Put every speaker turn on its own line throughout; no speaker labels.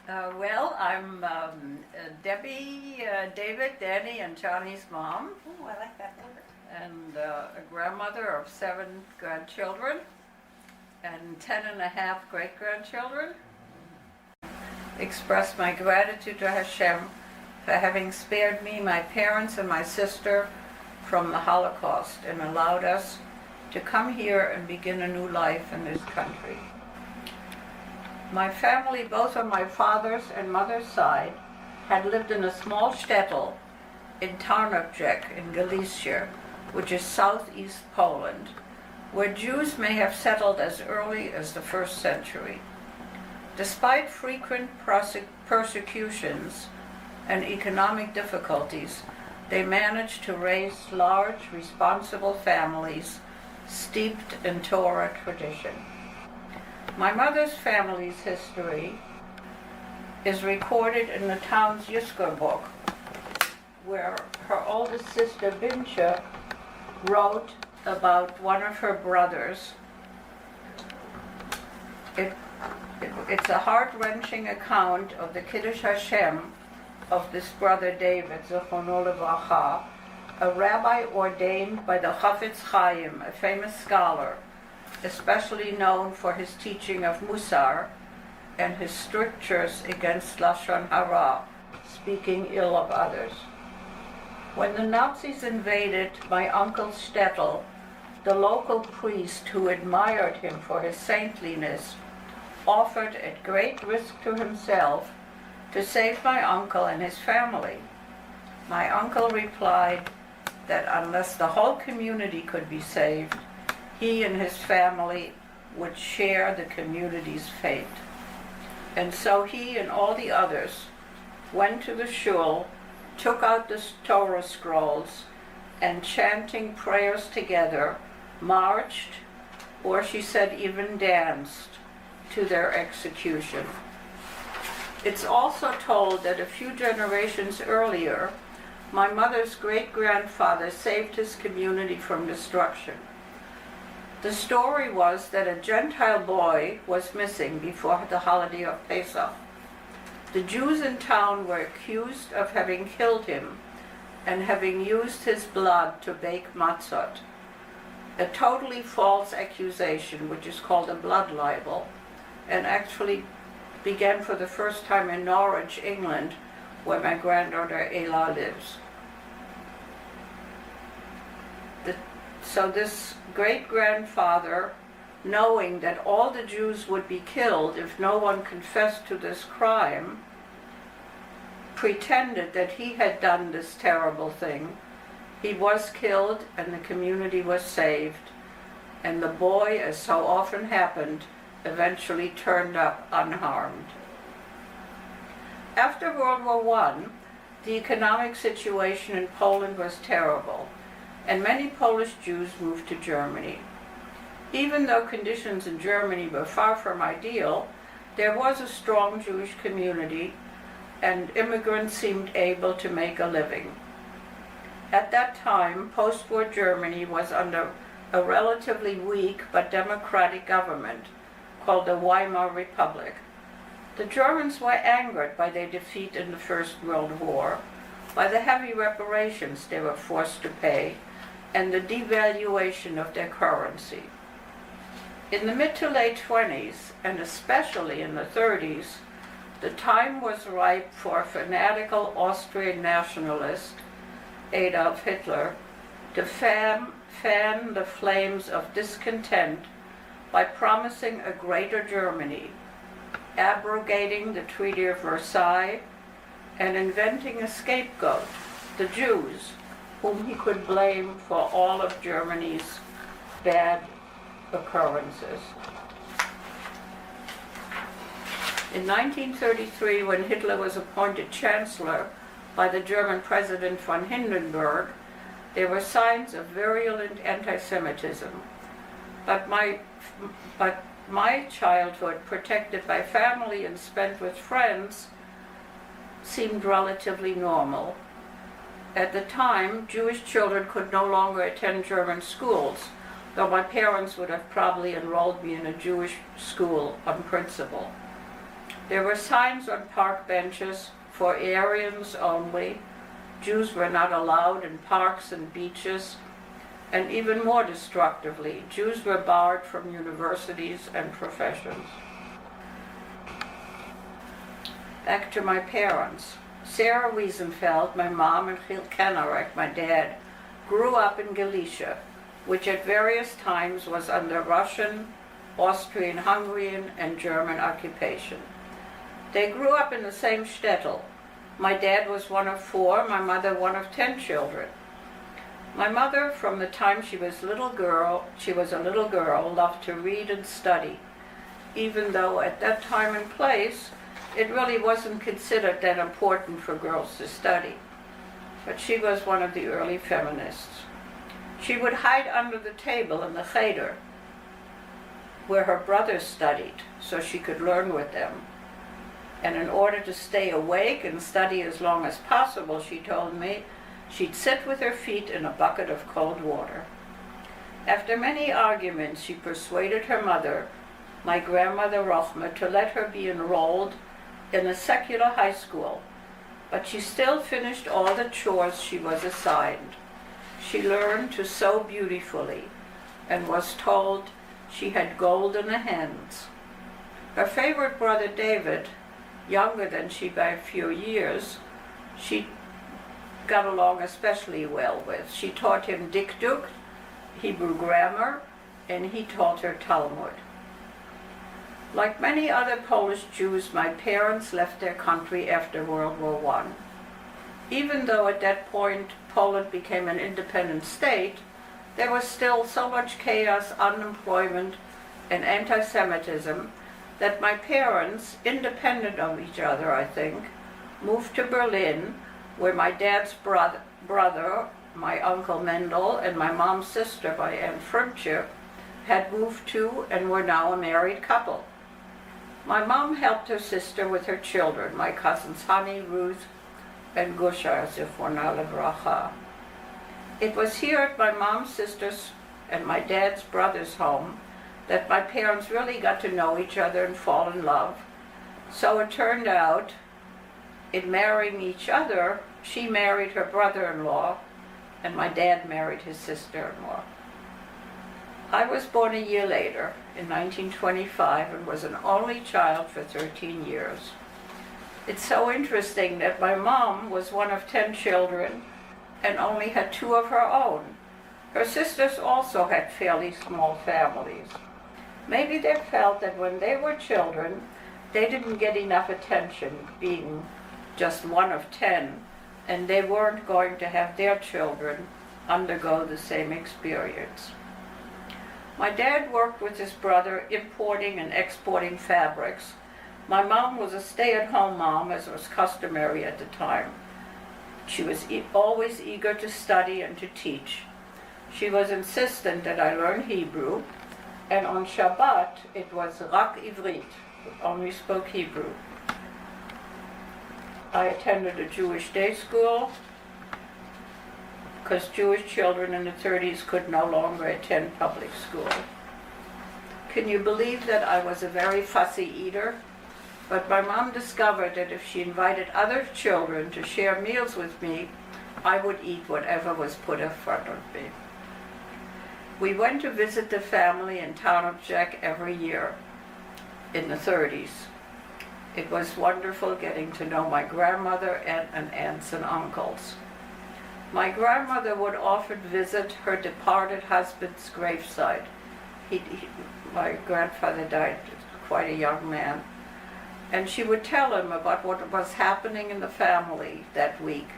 Well, I'm Debbie, David, Danny, and Johnny's mom,
Oh, I like that word.
and a grandmother of 7 grandchildren and 10 and a half great-grandchildren. Express my gratitude to Hashem for having spared me, my parents, and my sister from the Holocaust and allowed us to come here and begin a new life in this country. My family, both on my father's and mother's side, had lived in a small shtetl in Tarnobrzeg in Galicia, which is southeast Poland, where Jews may have settled as early as the 1st century. Despite frequent persecutions and economic difficulties, they managed to raise large, responsible families steeped in Torah tradition. My mother's family's history is recorded in the town's Yizkor book, where her oldest sister Bincha wrote about one of her brothers. It's a heart-wrenching account of the Kiddush Hashem of this brother David, Zichrono Livracha, a rabbi ordained by the Chafetz Chaim, a famous scholar, especially known for his teaching of Musar and his strictures against Lashon Hara, speaking ill of others. When the Nazis invaded my uncle's shtetl, the local priest, who admired him for his saintliness, offered at great risk to himself to save my uncle and his family. My uncle replied that unless the whole community could be saved, he and his family would share the community's fate. And so he and all the others went to the shul, took out the Torah scrolls, and chanting prayers together, marched, or she said even danced, to their execution. It's also told that a few generations earlier, my mother's great-grandfather saved his community from destruction. The story was that a Gentile boy was missing before the holiday of Pesach. The Jews in town were accused of having killed him and having used his blood to bake matzot, a totally false accusation, which is called a blood libel, and actually began for the first time in Norwich, England, where my granddaughter Ela lives. So this great-grandfather, knowing that all the Jews would be killed if no one confessed to this crime, pretended that he had done this terrible thing. He was killed and the community was saved, and the boy, as so often happened, eventually turned up unharmed. After World War I, the economic situation in Poland was terrible, and many Polish Jews moved to Germany. Even though conditions in Germany were far from ideal, there was a strong Jewish community, and immigrants seemed able to make a living. At that time, post-war Germany was under a relatively weak but democratic government called the Weimar Republic. The Germans were angered by their defeat in the First World War, by the heavy reparations they were forced to pay, and the devaluation of their currency. In the mid to late 20s, and especially in the 30s, the time was ripe for a fanatical Austrian nationalist, Adolf Hitler, to fan the flames of discontent by promising a greater Germany, abrogating the Treaty of Versailles, and inventing a scapegoat, the Jews, whom he could blame for all of Germany's bad occurrences. In 1933, when Hitler was appointed Chancellor by the German President von Hindenburg, there were signs of virulent anti-Semitism. But my childhood, protected by family and spent with friends, seemed relatively normal. At the time, Jewish children could no longer attend German schools, though my parents would have probably enrolled me in a Jewish school on principle. There were signs on park benches for Aryans only. Jews were not allowed in parks and beaches. And even more destructively, Jews were barred from universities and professions. Back to my parents. Sarah Wiesenfeld, my mom, and Gil Kenarek, my dad, grew up in Galicia, which at various times was under Russian, Austrian-Hungarian, and German occupation. They grew up in the same shtetl. My dad was one of 4, my mother one of 10 children. My mother, from the time she was a little girl, loved to read and study, even though at that time and place, it really wasn't considered that important for girls to study. But she was one of the early feminists. She would hide under the table in the cheder, where her brothers studied, so she could learn with them. And in order to stay awake and study as long as possible, she told me, she'd sit with her feet in a bucket of cold water. After many arguments, she persuaded her mother, my grandmother Rochma, to let her be enrolled in a secular high school, but she still finished all the chores she was assigned. She learned to sew beautifully and was told she had gold in her hands. Her favorite brother David, younger than she by a few years, she got along especially well with. She taught him dikduk, Hebrew grammar, and he taught her Talmud. Like many other Polish Jews, my parents left their country after World War I. Even though at that point Poland became an independent state, there was still so much chaos, unemployment, and anti-Semitism that my parents, independent of each other, I think, moved to Berlin, where my dad's brother, my uncle Mendel, and my mom's sister, my Aunt Frimtje, had moved to and were now a married couple. My mom helped her sister with her children, my cousins Honey, Ruth, and Gusha, Zichronah Livracha. It was here at my mom's sister's and my dad's brother's home that my parents really got to know each other and fall in love. So it turned out, in marrying each other, she married her brother-in-law, and my dad married his sister-in-law. I was born a year later, in 1925, and was an only child for 13 years. It's so interesting that my mom was one of 10 children and only had 2 of her own. Her sisters also had fairly small families. Maybe they felt that when they were children, they didn't get enough attention, being just one of 10, and they weren't going to have their children undergo the same experience. My dad worked with his brother importing and exporting fabrics. My mom was a stay-at-home mom, as was customary at the time. She was always eager to study and to teach. She was insistent that I learn Hebrew, and on Shabbat it was rak ivrit, only spoke Hebrew. I attended a Jewish day school, because Jewish children in the 30s could no longer attend public school. Can you believe that I was a very fussy eater? But my mom discovered that if she invited other children to share meals with me, I would eat whatever was put in front of me. We went to visit the family in Tarnobrzeg every year in the 30s. It was wonderful getting to know my grandmother and aunts and uncles. My grandmother would often visit her departed husband's gravesite. My grandfather died quite a young man. And she would tell him about what was happening in the family that week,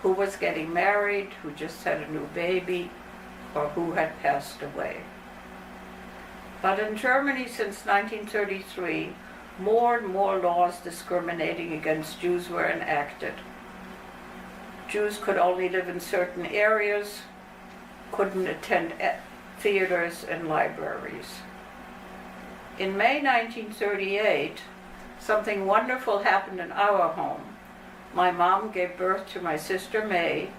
who was getting married, who just had a new baby, or who had passed away. But in Germany since 1933, more and more laws discriminating against Jews were enacted. Jews could only live in certain areas, couldn't attend theaters and libraries. In May 1938, something wonderful happened in our home. My mom gave birth to my sister May,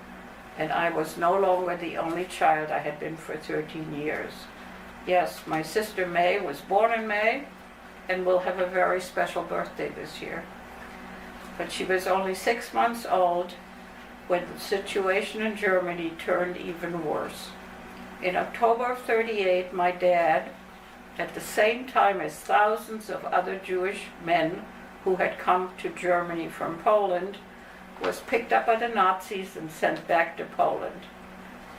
and I was no longer the only child I had been for 13 years. Yes, my sister May was born in May, and will have a very special birthday this year. But she was only 6 months old when the situation in Germany turned even worse. In October of '38, my dad, at the same time as thousands of other Jewish men who had come to Germany from Poland, was picked up by the Nazis and sent back to Poland.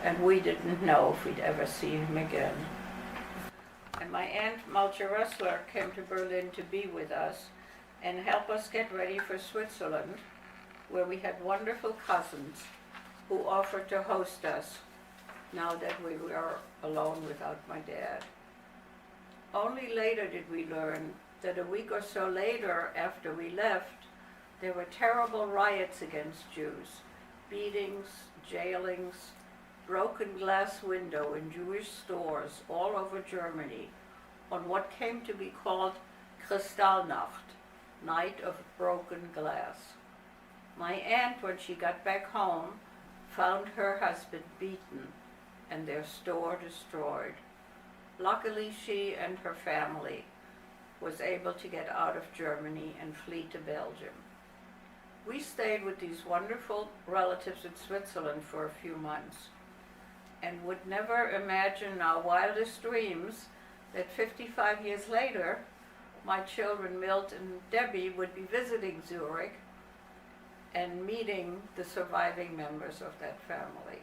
And we didn't know if we'd ever see him again. And my aunt Malcha Ressler came to Berlin to be with us and help us get ready for Switzerland, where we had wonderful cousins who offered to host us now that we were alone without my dad. Only later did we learn that a week or so later, after we left, there were terrible riots against Jews, beatings, jailings, broken glass window in Jewish stores all over Germany on what came to be called Kristallnacht, Night of Broken Glass. My aunt, when she got back home, found her husband beaten and their store destroyed. Luckily, she and her family was able to get out of Germany and flee to Belgium. We stayed with these wonderful relatives in Switzerland for a few months and would never imagine in our wildest dreams that 55 years later, my children Milt and Debbie would be visiting Zurich and meeting the surviving members of that family.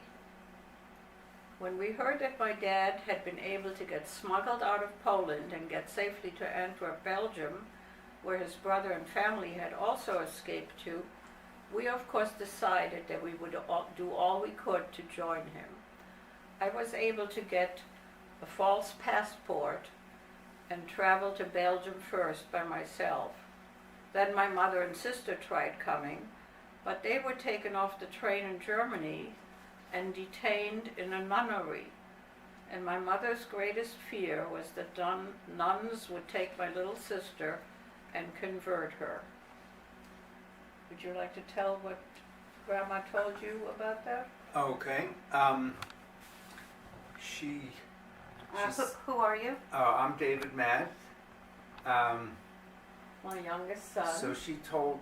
When we heard that my dad had been able to get smuggled out of Poland and get safely to Antwerp, Belgium, where his brother and family had also escaped to, we of course decided that we would do all we could to join him. I was able to get a false passport and travel to Belgium first by myself. Then my mother and sister tried coming, but they were taken off the train in Germany and detained in a nunnery. And my mother's greatest fear was that nuns would take my little sister and convert her. Would you like to tell what Grandma told you about that?
Okay.
Who are you?
I'm David Matt.
My youngest son.
So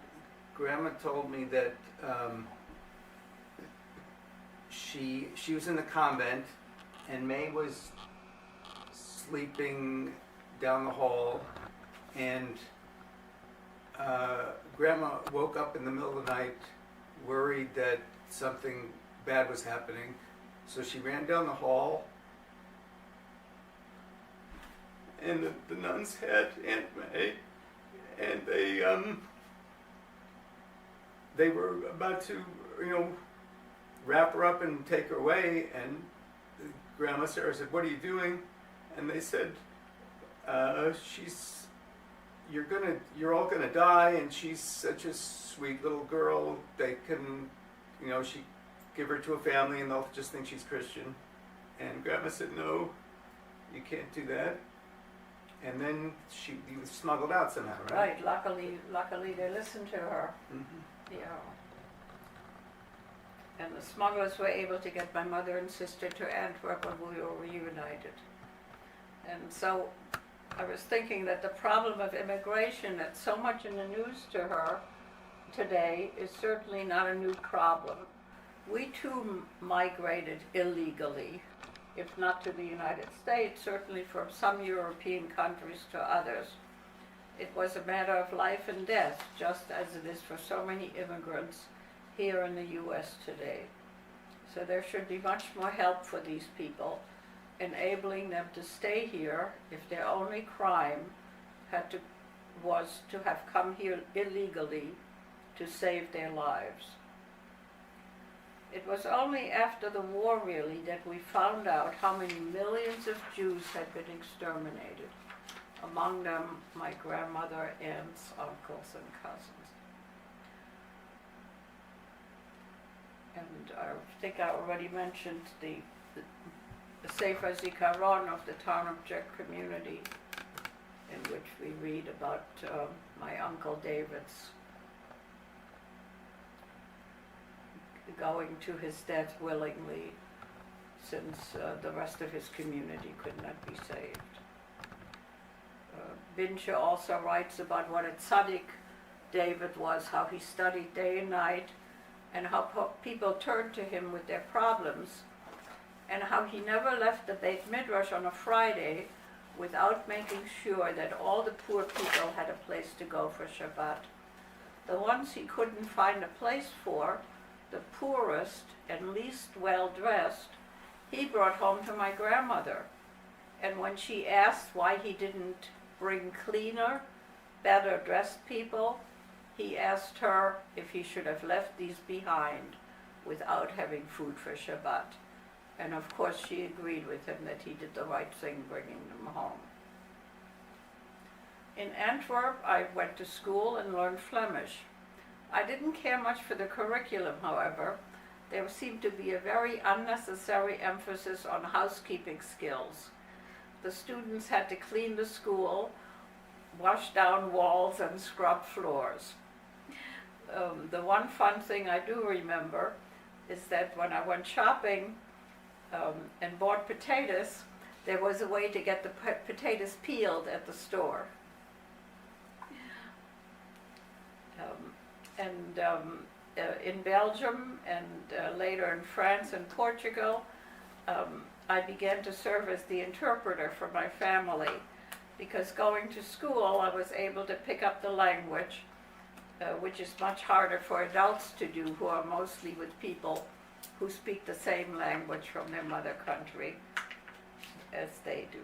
Grandma told me that she was in the convent, and May was sleeping down the hall, and Grandma woke up in the middle of the night, worried that something bad was happening. So she ran down the hall, and the nuns had Aunt May, and they were about to, wrap her up and take her away. And Grandma Sarah said, "What are you doing?" And they said, "You're all gonna die, and she's such a sweet little girl. They can, she give her to a family, and they'll just think she's Christian." And Grandma said, "No, you can't do that." And then he was smuggled out somehow, right?
Right. Luckily, they listened to her.
Mm-hmm.
Yeah. And the smugglers were able to get my mother and sister to Antwerp when we were reunited. And so I was thinking that the problem of immigration that's so much in the news to her today is certainly not a new problem. We too migrated illegally, if not to the United States, certainly from some European countries to others. It was a matter of life and death, just as it is for so many immigrants here in the U.S. today. So there should be much more help for these people, enabling them to stay here if their only crime was to have come here illegally to save their lives. It was only after the war, really, that we found out how many millions of Jews had been exterminated. Among them, my grandmother, aunts, uncles, and cousins. And I think I already mentioned the Sefer Zikaron of the town of Czech community, in which we read about my Uncle David's going to his death willingly, since the rest of his community could not be saved. Binche also writes about what a tzaddik David was, how he studied day and night, and how people turned to him with their problems, and how he never left the Beit Midrash on a Friday without making sure that all the poor people had a place to go for Shabbat. The ones he couldn't find a place for, the poorest and least well-dressed, he brought home to my grandmother. And when she asked why he didn't bring cleaner, better-dressed people, he asked her if he should have left these behind without having food for Shabbat. And of course she agreed with him that he did the right thing bringing them home. In Antwerp, I went to school and learned Flemish. I didn't care much for the curriculum, however. There seemed to be a very unnecessary emphasis on housekeeping skills. The students had to clean the school, wash down walls, and scrub floors. The one fun thing I do remember is that when I went shopping and bought potatoes, there was a way to get the potatoes peeled at the store. In Belgium and later in France and Portugal, I began to serve as the interpreter for my family, because going to school I was able to pick up the language, which is much harder for adults to do, who are mostly with people who speak the same language from their mother country as they do.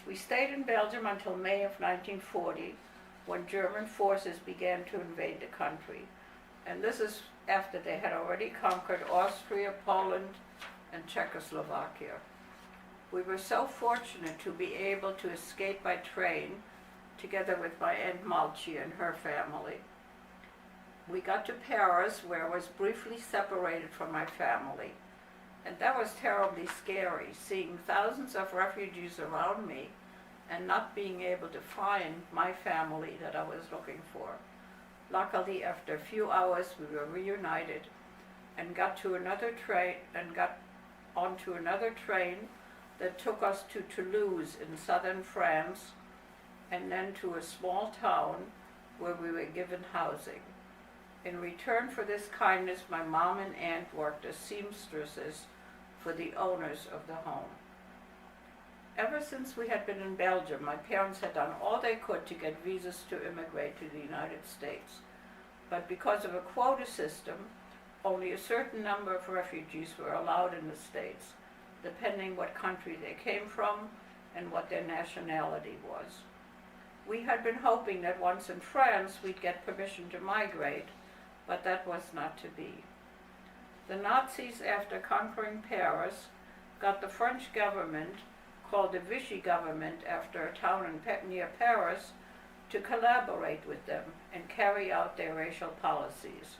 We stayed in Belgium until May of 1940, when German forces began to invade the country. And this is after they had already conquered Austria, Poland, and Czechoslovakia. We were so fortunate to be able to escape by train, together with my Aunt Malchi and her family. We got to Paris, where I was briefly separated from my family. And that was terribly scary, seeing thousands of refugees around me and not being able to find my family that I was looking for. Luckily, after a few hours, we were reunited and got onto another train that took us to Toulouse in southern France, and then to a small town where we were given housing. In return for this kindness, my mom and aunt worked as seamstresses for the owners of the home. Ever since we had been in Belgium, my parents had done all they could to get visas to immigrate to the United States. But because of a quota system, only a certain number of refugees were allowed in the States, depending what country they came from and what their nationality was. We had been hoping that once in France we'd get permission to migrate, but that was not to be. The Nazis, after conquering Paris, got the French government, called the Vichy government after a town near Paris, to collaborate with them and carry out their racial policies.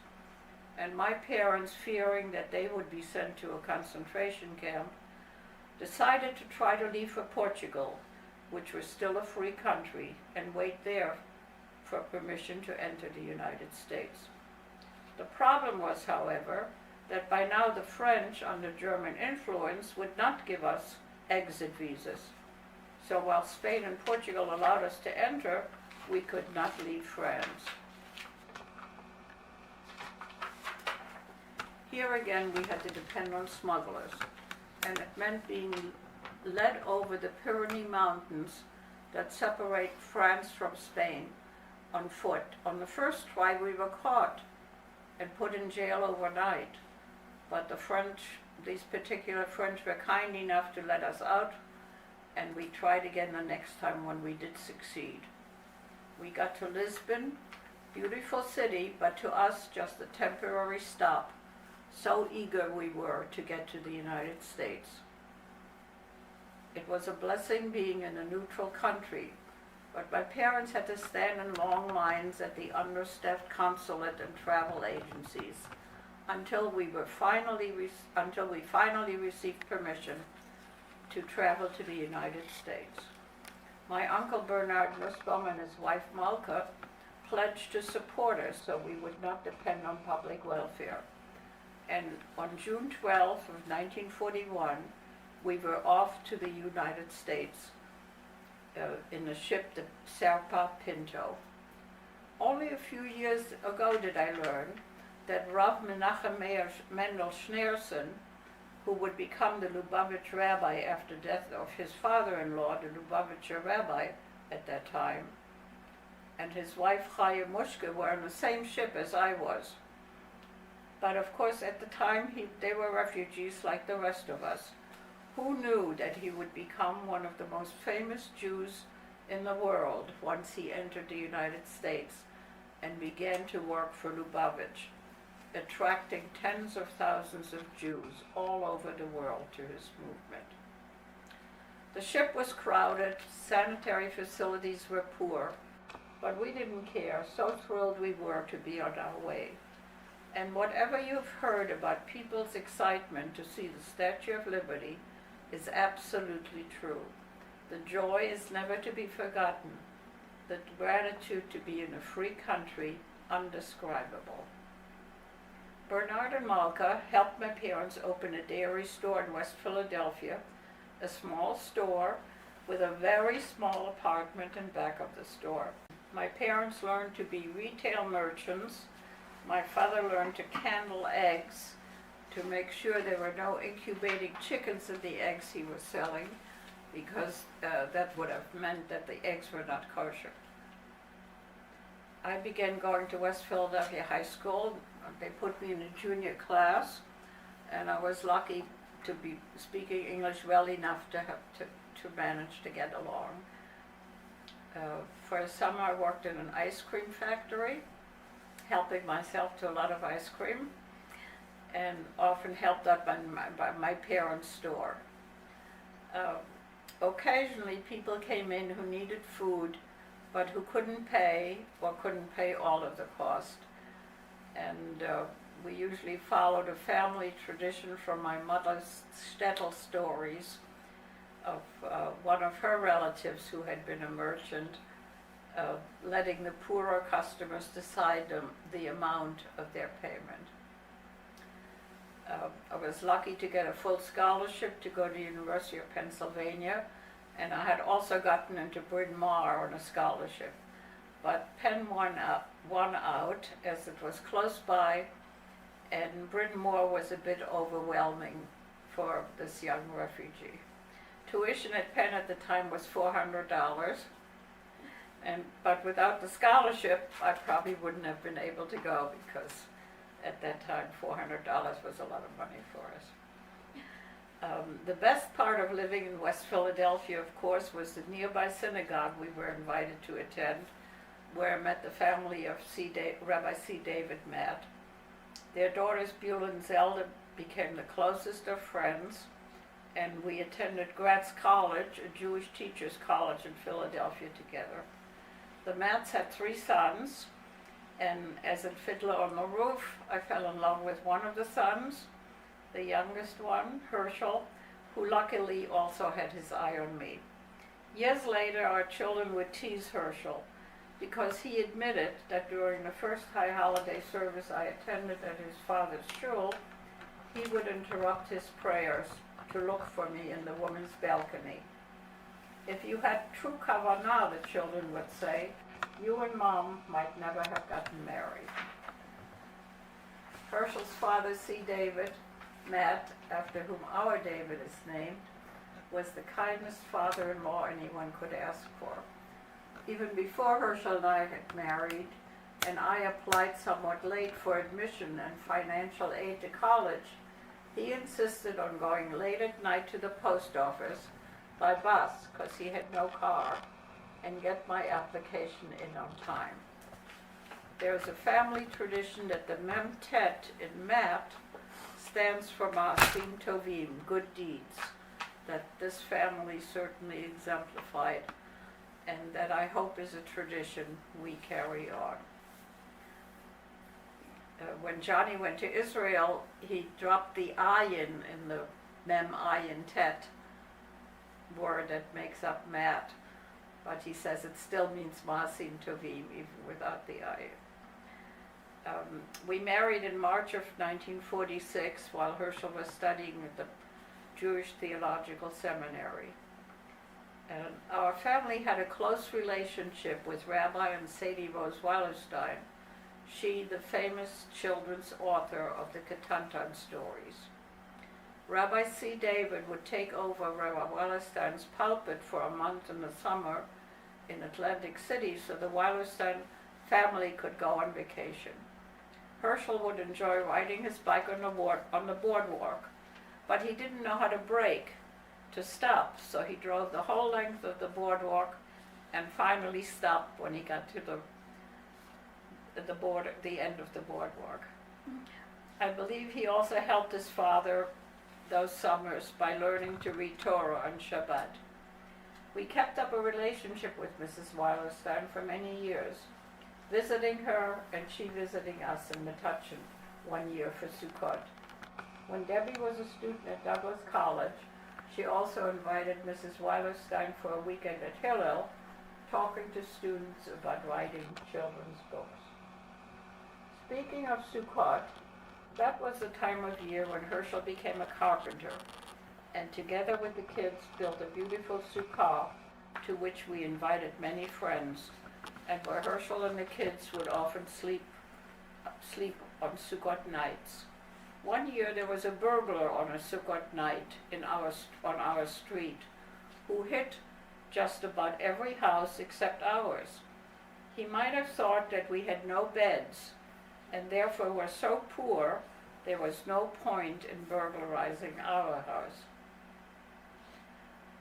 And my parents, fearing that they would be sent to a concentration camp, decided to try to leave for Portugal, which was still a free country, and wait there for permission to enter the United States. The problem was, however, that by now the French, under German influence, would not give us exit visas. So while Spain and Portugal allowed us to enter, we could not leave France. Here again we had to depend on smugglers, and it meant being led over the Pyrenees Mountains that separate France from Spain on foot. On the first try we were caught and put in jail overnight, but these particular French were kind enough to let us out, and we tried again the next time when we did succeed. We got to Lisbon, beautiful city, but to us just a temporary stop. So eager we were to get to the United States. It was a blessing being in a neutral country, but my parents had to stand in long lines at the understaffed consulate and travel agencies until we finally received permission to travel to the United States. My uncle Bernard Nussbaum and his wife Malka pledged to support us so we would not depend on public welfare. And on June 12th of 1941, we were off to the United States in a ship, the Serpa Pinto. Only a few years ago did I learn that Rav Menachem Meir Mendel Schneerson, who would become the Lubavitch rabbi after death of his father-in-law, the Lubavitcher rabbi at that time, and his wife Chaya Mushke were on the same ship as I was. But of course at the time they were refugees like the rest of us. Who knew that he would become one of the most famous Jews in the world once he entered the United States and began to work for Lubavitch, attracting tens of thousands of Jews all over the world to his movement. The ship was crowded, sanitary facilities were poor, but we didn't care, so thrilled we were to be on our way. And whatever you've heard about people's excitement to see the Statue of Liberty is absolutely true. The joy is never to be forgotten, the gratitude to be in a free country, undescribable. Bernard and Malka helped my parents open a dairy store in West Philadelphia, a small store with a very small apartment in back of the store. My parents learned to be retail merchants. My father learned to candle eggs to make sure there were no incubating chickens in the eggs he was selling, because that would have meant that the eggs were not kosher. I began going to West Philadelphia High School. They put me in a junior class, and I was lucky to be speaking English well enough to manage to get along. For a summer I worked in an ice cream factory, helping myself to a lot of ice cream, and often helped out by my parents' store. Occasionally people came in who needed food, but who couldn't pay or couldn't pay all of the cost. And we usually followed a family tradition from my mother's shtetl stories of one of her relatives who had been a merchant, letting the poorer customers decide the amount of their payment. I was lucky to get a full scholarship to go to the University of Pennsylvania, and I had also gotten into Bryn Mawr on a scholarship. But Penn won out as it was close by, and Bryn Mawr was a bit overwhelming for this young refugee. Tuition at Penn at the time was $400, but without the scholarship, I probably wouldn't have been able to go, because at that time $400 was a lot of money for us. The best part of living in West Philadelphia, of course, was the nearby synagogue we were invited to attend, where I met the family of Rabbi C. David Matt. Their daughters Beulah and Zelda became the closest of friends, and we attended Gratz College, a Jewish teachers' college in Philadelphia, together. The Matts had 3 sons, and as in Fiddler on the Roof, I fell in love with one of the sons, the youngest one, Herschel, who luckily also had his eye on me. Years later, our children would tease Herschel because he admitted that during the first high holiday service I attended at his father's shul, he would interrupt his prayers to look for me in the woman's balcony. If you had true kavanah, the children would say, you and Mom might never have gotten married. Herschel's father, C. David Matt, after whom our David is named, was the kindest father-in-law anyone could ask for. Even before Herschel and I had married, and I applied somewhat late for admission and financial aid to college, he insisted on going late at night to the post office by bus, because he had no car, and get my application in on time. There's a family tradition that the Mem Tet in Matt stands for Ma'asim Tovim, good deeds, that this family certainly exemplified, and that I hope is a tradition we carry on. When Johnny went to Israel, he dropped the ayin in the Mem Ayin Tet word that makes up Matt, but he says it still means Ma'asim Tovim even without the ayin. We married in March of 1946 while Herschel was studying at the Jewish Theological Seminary. And our family had a close relationship with Rabbi and Sadie Rose Wallerstein, she the famous children's author of the Ketantan stories. Rabbi C. David would take over Rabbi Wallerstein's pulpit for a month in the summer in Atlantic City so the Wallerstein family could go on vacation. Herschel would enjoy riding his bike on the boardwalk, but he didn't know how to brake to stop, so he drove the whole length of the boardwalk and finally stopped when he got to the end of the boardwalk. I believe he also helped his father those summers by learning to read Torah on Shabbat. We kept up a relationship with Mrs. Wallerstein for many years, visiting her and she visiting us in Metuchen one year for Sukkot. When Debbie was a student at Douglas College, she also invited Mrs. Wallerstein for a weekend at Hillel, talking to students about writing children's books. Speaking of Sukkot, that was the time of year when Herschel became a carpenter, and together with the kids built a beautiful sukkah to which we invited many friends, and where Herschel and the kids would often sleep on Sukkot nights. One year there was a burglar on a Sukkot night on our street who hit just about every house except ours. He might have thought that we had no beds and therefore were so poor there was no point in burglarizing our house.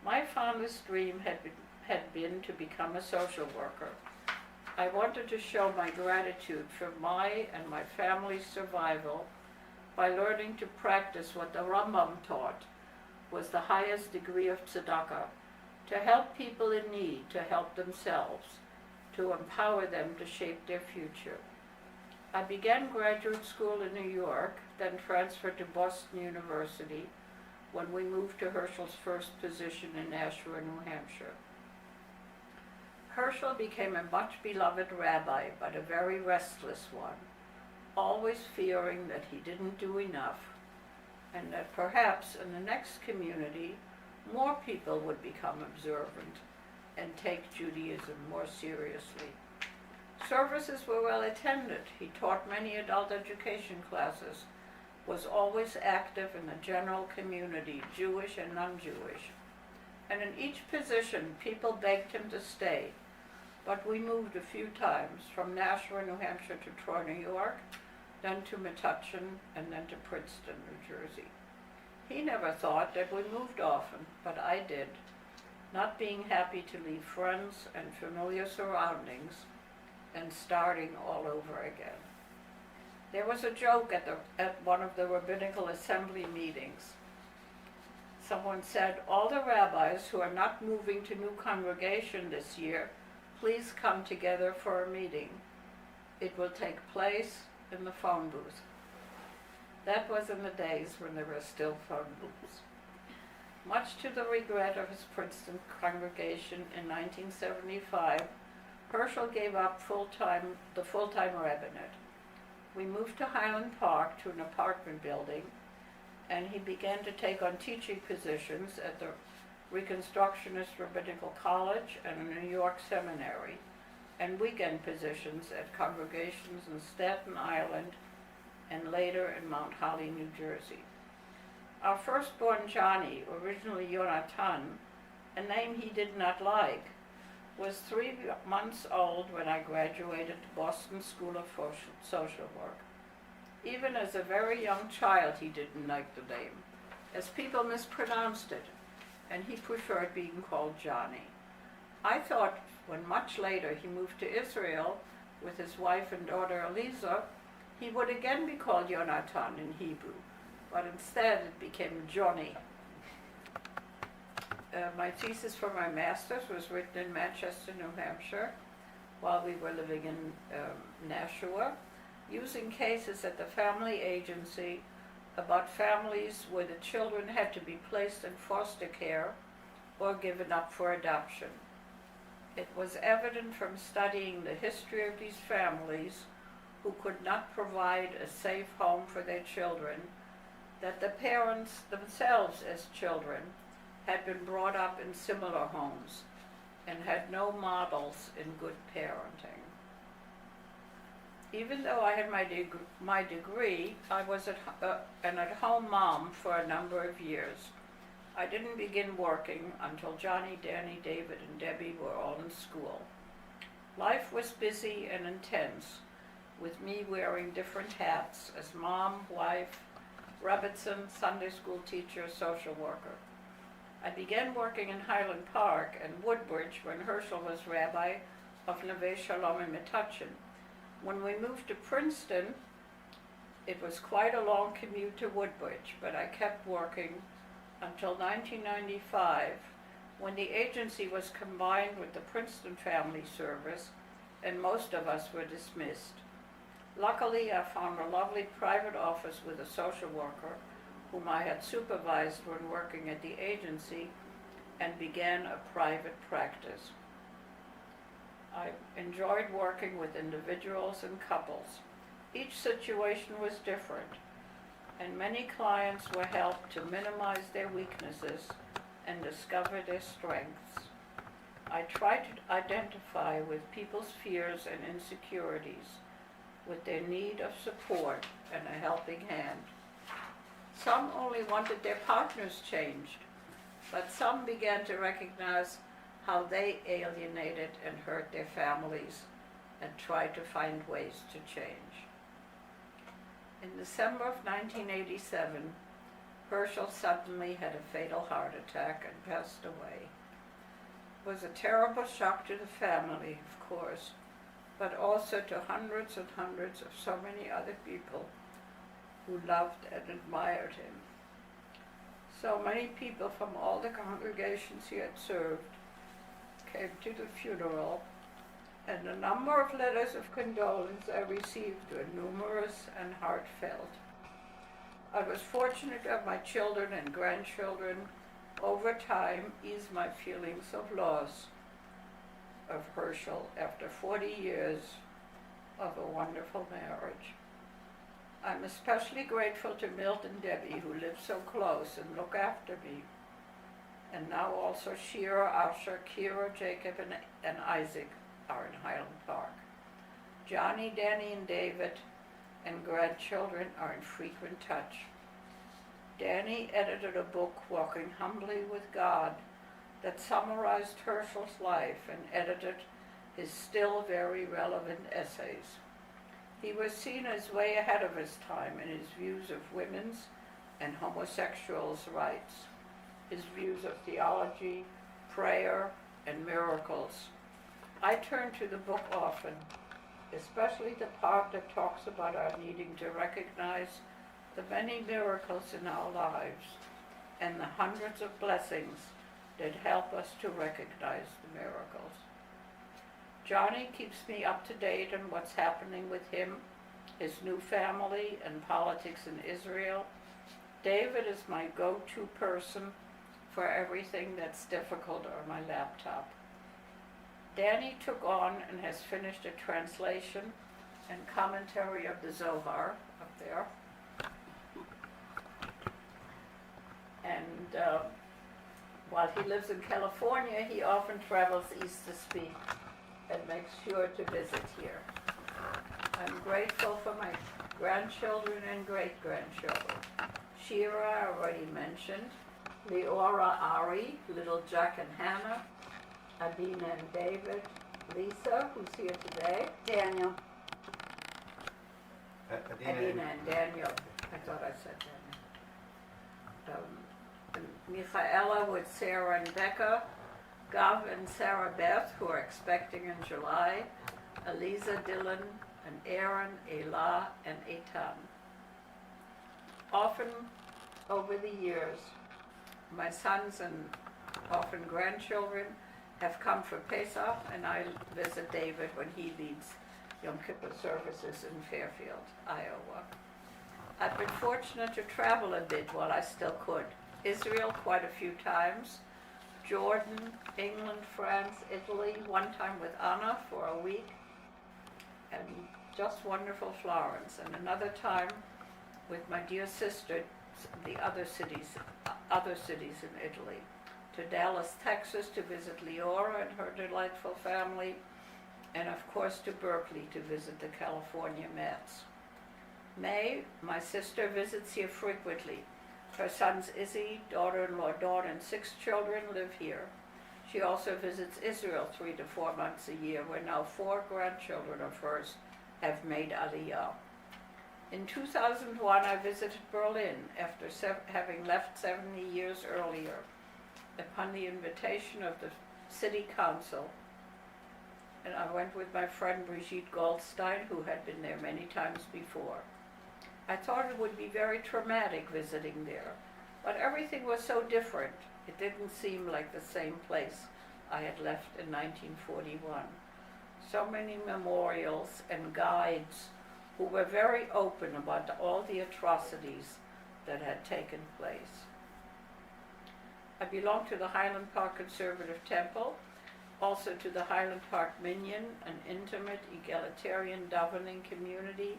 My fondest dream had been to become a social worker. I wanted to show my gratitude for my and my family's survival by learning to practice what the Rambam taught was the highest degree of tzedakah, to help people in need, to help themselves, to empower them to shape their future. I began graduate school in New York, then transferred to Boston University when we moved to Herschel's first position in Nashua, New Hampshire. Herschel became a much beloved rabbi, but a very restless one, always fearing that he didn't do enough, and that perhaps in the next community more people would become observant and take Judaism more seriously. Services were well attended. He taught many adult education classes, was always active in the general community, Jewish and non-Jewish. And in each position, people begged him to stay. But we moved a few times, from Nashua, New Hampshire to Troy, New York, then to Metuchen, and then to Princeton, New Jersey. He never thought that we moved often, but I did, not being happy to leave friends and familiar surroundings and starting all over again. There was a joke at one of the rabbinical assembly meetings. Someone said, "All the rabbis who are not moving to new congregation this year, please come together for a meeting. It will take place in the phone booth." That was in the days when there were still phone booths. Much to the regret of his Princeton congregation in 1975, Herschel gave up the full-time rabbinate. We moved to Highland Park to an apartment building, and he began to take on teaching positions at the Reconstructionist Rabbinical College and a New York seminary, and weekend positions at congregations in Staten Island and later in Mount Holly, New Jersey. Our firstborn Johnny, originally Yonatan, a name he did not like, was 3 months old when I graduated the Boston School of Social Work. Even as a very young child, he didn't like the name, as people mispronounced it, and he preferred being called Johnny. I thought when much later he moved to Israel with his wife and daughter Eliza, he would again be called Yonatan in Hebrew, but instead it became Johnny. My thesis for my master's was written in Manchester, New Hampshire, while we were living in Nashua, using cases at the family agency about families where the children had to be placed in foster care or given up for adoption. It was evident from studying the history of these families who could not provide a safe home for their children that the parents themselves as children had been brought up in similar homes and had no models in good parenting. Even though I had my degree, I was an at-home mom for a number of years. I didn't begin working until Johnny, Danny, David, and Debbie were all in school. Life was busy and intense, with me wearing different hats as mom, wife, Rebbitzin, Sunday school teacher, social worker. I began working in Highland Park and Woodbridge when Herschel was rabbi of Neve Shalom in Metuchen. When we moved to Princeton, it was quite a long commute to Woodbridge, but I kept working until 1995, when the agency was combined with the Princeton Family Service and most of us were dismissed. Luckily, I found a lovely private office with a social worker whom I had supervised when working at the agency and began a private practice. I enjoyed working with individuals and couples. Each situation was different, and many clients were helped to minimize their weaknesses and discover their strengths. I tried to identify with people's fears and insecurities, with their need of support and a helping hand. Some only wanted their partners changed, but some began to recognize how they alienated and hurt their families and tried to find ways to change. In December of 1987, Herschel suddenly had a fatal heart attack and passed away. It was a terrible shock to the family, of course, but also to hundreds and hundreds of so many other people who loved and admired him. So many people from all the congregations he had served came to the funeral, and the number of letters of condolence I received were numerous and heartfelt. I was fortunate to have my children and grandchildren over time ease my feelings of loss of Herschel after 40 years of a wonderful marriage. I'm especially grateful to Milt and Debbie, who live so close and look after me, and now also Shira, Asher, Kira, Jacob, and Isaac are in Highland Park. Johnny, Danny, and David and grandchildren are in frequent touch. Danny edited a book, Walking Humbly with God, that summarized Herschel's life and edited his still very relevant essays. He was seen as way ahead of his time in his views of women's and homosexuals' rights, his views of theology, prayer, and miracles. I turn to the book often, especially the part that talks about our needing to recognize the many miracles in our lives and the hundreds of blessings that help us to recognize the miracles. Johnny keeps me up to date on what's happening with him, his new family, and politics in Israel. David is my go-to person for everything that's difficult on my laptop. Danny took on and has finished a translation and commentary of the Zohar up there. And while he lives in California, he often travels east to speak and makes sure to visit here. I'm grateful for my grandchildren and great-grandchildren. Shira, I already mentioned. Leora, Ari, little Jack and Hannah, Adina and David, Lisa, who's here today,
Daniel.
Adina and Daniel. I thought I said Daniel. And Michaela with Sarah and Becca, Gav and Sarah Beth, who are expecting in July, Eliza, Dylan, and Aaron, Elah, and Eitan. Often over the years, my sons and often grandchildren have come for Pesach, and I visit David when he leads Yom Kippur services in Fairfield, Iowa. I've been fortunate to travel a bit while I still could. Israel quite a few times, Jordan, England, France, Italy, one time with Anna for a week, and just wonderful Florence, and another time with my dear sister, the other cities in Italy. to Dallas, Texas to visit Leora and her delightful family, and of course to Berkeley to visit the California Mets. May, my sister visits here frequently. Her sons Izzy, daughter-in-law Dawn, and 6 children live here. She also visits Israel 3 to 4 months a year, where now 4 grandchildren of hers have made Aliyah. In 2001, I visited Berlin after having left 70 years earlier, upon the invitation of the city council. And I went with my friend Brigitte Goldstein, who had been there many times before. I thought it would be very traumatic visiting there, but everything was so different. It didn't seem like the same place I had left in 1941. So many memorials and guides who were very open about all the atrocities that had taken place. I belong to the Highland Park Conservative Temple, also to the Highland Park Minyan, an intimate, egalitarian davening community,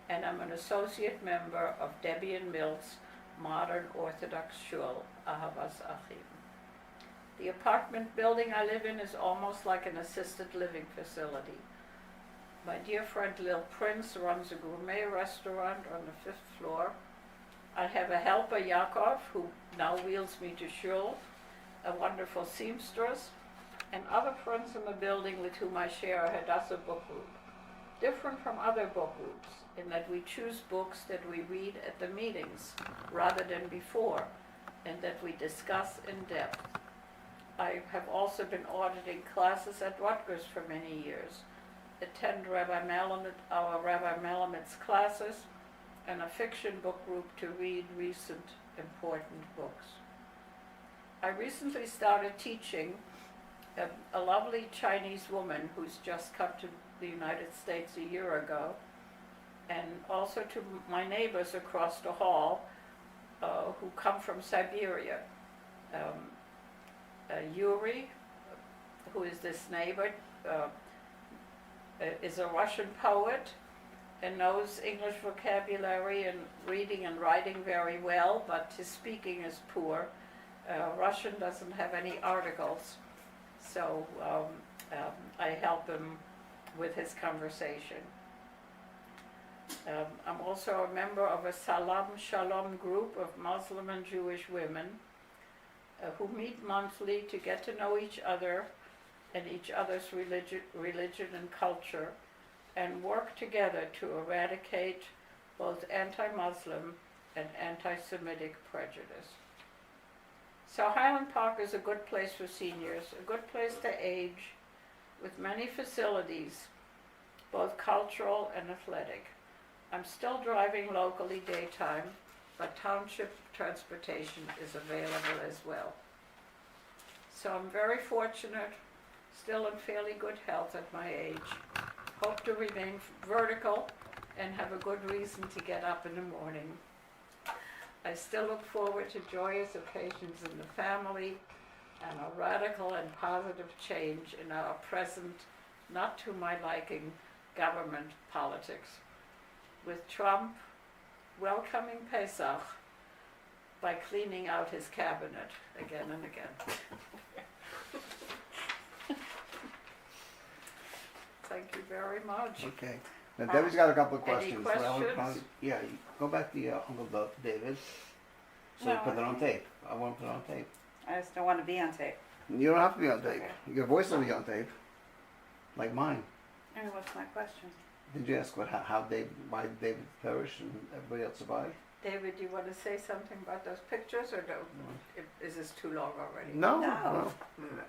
and I'm an associate member of Debbie and Milt's modern Orthodox shul, Ahavas Achim. The apartment building I live in is almost like an assisted living facility. My dear friend Lil Prince runs a gourmet restaurant on the 5th floor. I have a helper, Yaakov, who now wheels me to shul, a wonderful seamstress, and other friends in the building with whom I share a Hadassah book group. Different from other book groups in that we choose books that we read at the meetings rather than before, and that we discuss in depth. I have also been auditing classes at Rutgers for many years, attend our Rabbi Melamad's classes, and a fiction book group to read recent important books. I recently started teaching a lovely Chinese woman who's just come to the United States a year ago, and also to my neighbors across the hall who come from Siberia. Yuri, who is this neighbor, is a Russian poet and knows English vocabulary and reading and writing very well, but his speaking is poor. Russian doesn't have any articles, so I help him with his conversation. I'm also a member of a Salam Shalom group of Muslim and Jewish women who meet monthly to get to know each other and each other's religion and culture, and work together to eradicate both anti-Muslim and anti-Semitic prejudice. So Highland Park is a good place for seniors, a good place to age, with many facilities, both cultural and athletic. I'm still driving locally daytime, but township transportation is available as well. So I'm very fortunate, still in fairly good health at my age. Hope to remain vertical and have a good reason to get up in the morning. I still look forward to joyous occasions in the family and a radical and positive change in our present, not to my liking, government politics. With Trump welcoming Pesach by cleaning out his cabinet again and again. Thank you very much.
Okay. Now Debbie's got a couple of
Any
questions.
questions?
Yeah, you go back to Uncle David. So
No,
you put it on tape. I want to put it on tape.
I just don't want to be on tape.
You don't have to be on tape.
Okay.
Your voice will be on tape. Like mine.
And what's my question?
Did you ask why David perished and everybody else survived?
David, do you want to say something about those pictures, or no? Is this too long already?
No.
No.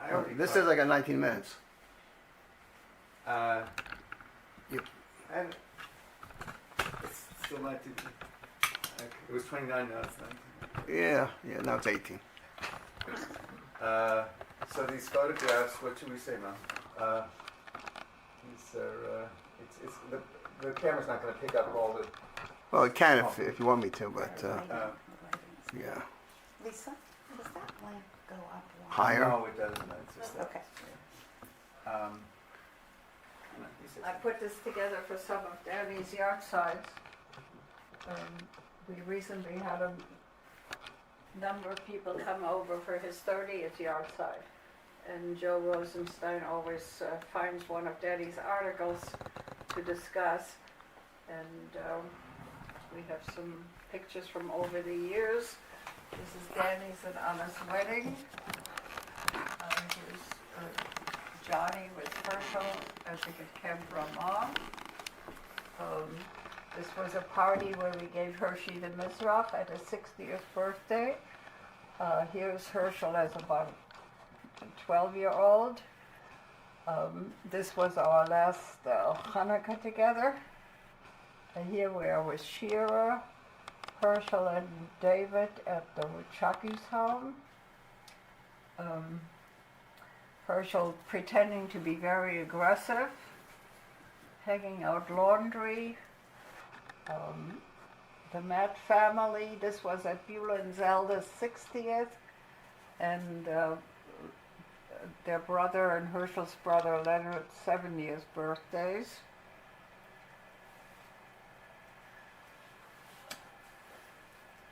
I already
This
caught-
is like a 19 minutes. Yep.
And it's still 19. Okay, it was 29, now it's 19.
Yeah, now it's 18.
So these photographs, what should we say, Mom? These are, it's the camera's not going to pick up all the.
Well, it can if you want me to, but yeah.
Lisa, does that lamp go up one?
Higher?
No, it doesn't. It's just that.
Okay.
I put this together for some of Danny's yard signs. We recently had a number of people come over for his 30th yard site. And Joe Rosenstein always finds one of Daddy's articles to discuss. And we have some pictures from over the years. This is Danny's and Anna's wedding. Here's Johnny with Herschel, I think at Camp Ramah. This was a party where we gave Hershey the Mizrach at his 60th birthday. Here's Herschel as about a 12-year-old. This was our last Hanukkah together. And here we are with Shira, Herschel and David at the Chaki's home. Herschel pretending to be very aggressive, hanging out laundry. The Matt family, this was at Beulah and Zelda's 60th, and their brother and Herschel's brother Leonard's 70th birthdays.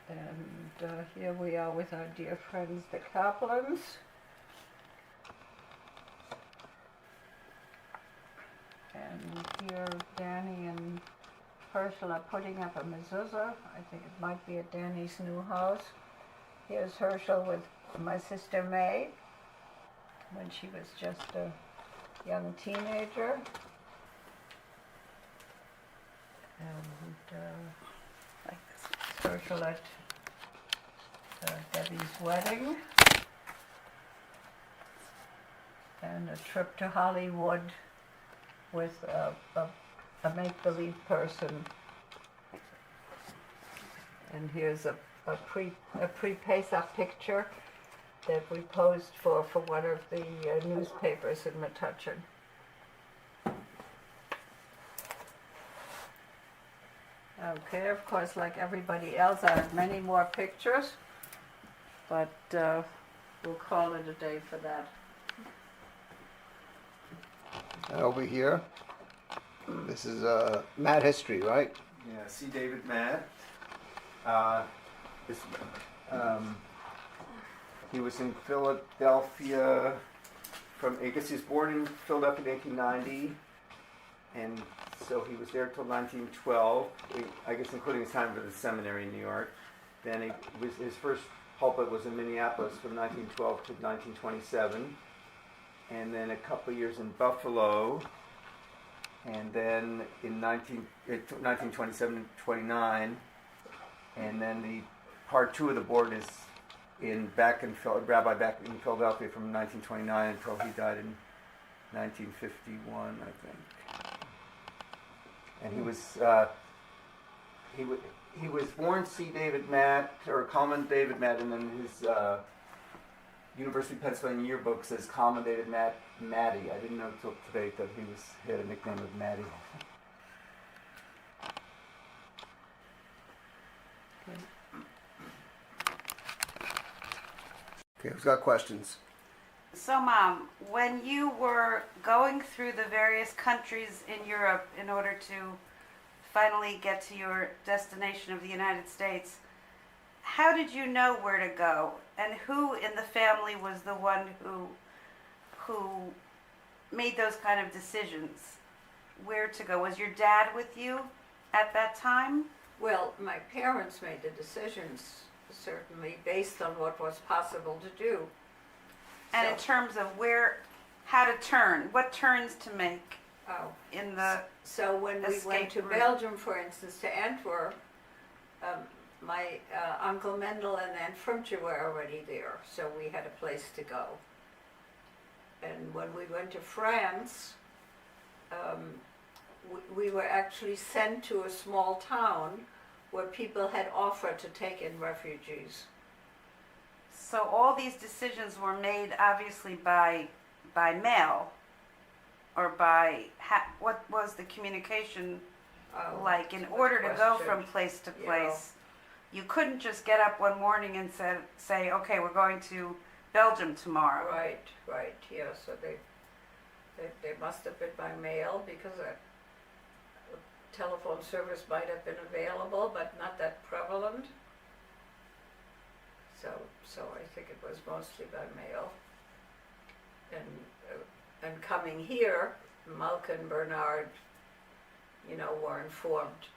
And here we are with our dear friends, the Kaplans. And here Danny and Herschel are putting up a mezuzah. I think it might be at Danny's new house. Here's Herschel with my sister May when she was just a young teenager. And
Like this.
Herschel at Debbie's wedding. And a trip to Hollywood with a make-believe person. And here's a pre-Pesach picture that we posed for one of the newspapers in Metuchen. Okay, of course, like everybody else, I have many more pictures, but we'll call it a day for that.
And over here, this is Matt history, right?
Yeah, see David Matt. This, he was in Philadelphia I guess he was born in Philadelphia in 1890, and so he was there till 1912, I guess including his time for the seminary in New York. Then his first pulpit was in Minneapolis from 1912 to 1927, and then a couple of years in Buffalo, and then in 1927 and 29, and then the part two of the board is Rabbi back in Philadelphia from 1929 until he died in 1951, I think. And he was born C. David Matt, or Common David Matt, and then his University of Pennsylvania yearbook says Common David Matt Matty. I didn't know until today that he had a nickname of Matty.
Okay, who's got questions?
So, Mom, when you were going through the various countries in Europe in order to finally get to your destination of the United States, how did you know where to go? And who in the family was the one who made those kind of decisions? Where to go? Was your dad with you at that time?
Well, my parents made the decisions, certainly, based on what was possible to do.
And
So-
in terms of how to turn, what turns to make
Oh.
in the...
So when we went
Escape
to
route.
Belgium, for instance, to Antwerp, my Uncle Mendel and Aunt Frumtje were already there, so we had a place to go. And when we went to France, we were actually sent to a small town where people had offered to take in refugees.
So all these decisions were made obviously by mail, or by what was the communication like in
that's a good
order to go
question.
from place to
Yeah.
place? You couldn't just get up one morning and say, okay, we're going to Belgium tomorrow.
Right, yeah, so they must have been by mail because a telephone service might have been available, but not that prevalent. So I think it was mostly by mail. And coming here, Malka and Bernard, were informed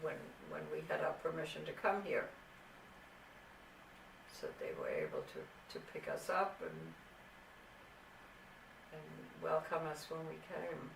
when we had our permission to come here. So they were able to pick us up and welcome us when we came.